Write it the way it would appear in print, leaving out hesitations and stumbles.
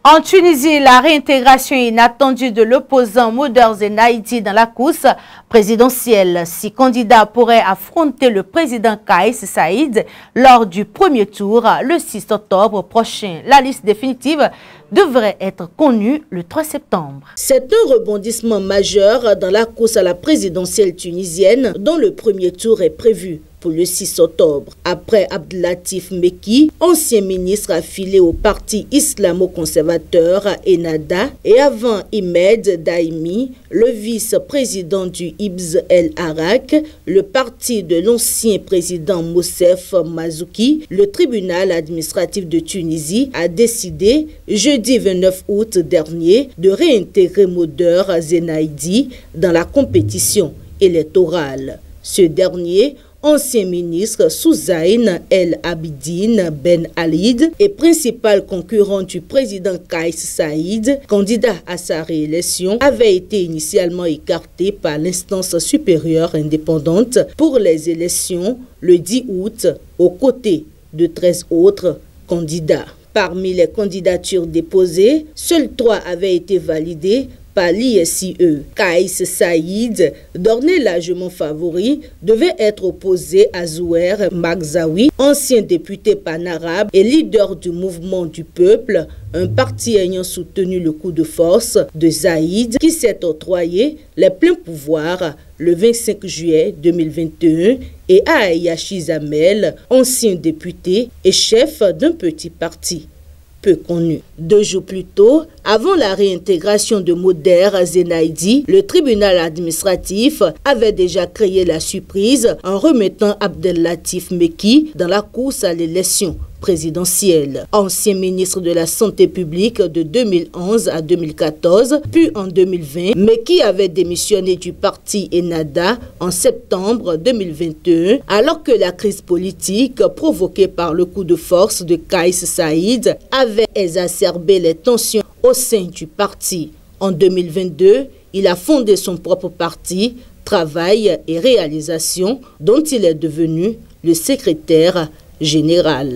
En Tunisie, la réintégration inattendue de l'opposant Moder Zenaidi dans la course présidentielle. 6 candidats pourraient affronter le président Kais Saïd lors du premier tour le 6 octobre prochain. La liste définitive devrait être connue le 3 septembre. C'est un rebondissement majeur dans la course à la présidentielle tunisienne dont le premier tour est prévu pour le 6 octobre. Après Abdelatif Mekki, ancien ministre affilié au parti islamo-conservateur Ennahda, et avant Imed Daimi, le vice-président du Hibs El Arak, le parti de l'ancien président Moussef Mazouki, le tribunal administratif de Tunisie a décidé jeudi 29 août dernier de réintégrer Moder Zenaidi dans la compétition électorale. Ce dernier, ancien ministre Souzaïn El Abidine Ben Alid et principal concurrent du président Kais Saïd, candidat à sa réélection, avait été initialement écarté par l'instance supérieure indépendante pour les élections le 10 août aux côtés de 13 autres candidats. Parmi les candidatures déposées, seules 3 avaient été validées par l'ISIE. Kais Saïd, d'orné largement favori, devait être opposé à Zouer Magzaoui, ancien député panarabe et leader du mouvement du peuple, un parti ayant soutenu le coup de force de Zaïd qui s'est octroyé les pleins pouvoirs le 25 juillet 2021, et à Ayachi Zamel, ancien député et chef d'un petit parti peu connu. 2 jours plus tôt, avant la réintégration de Moder Zenaidi, le tribunal administratif avait déjà créé la surprise en remettant Abdelatif Mekki dans la course à l'élection présidentielle. Ancien ministre de la Santé publique de 2011 à 2014, puis en 2020, Mekki avait démissionné du parti Ennahda en septembre 2021, alors que la crise politique provoquée par le coup de force de Kais Saïd avait exacerbé les tensions au sein du parti. En 2022, il a fondé son propre parti, Travail et Réalisation, dont il est devenu le secrétaire général.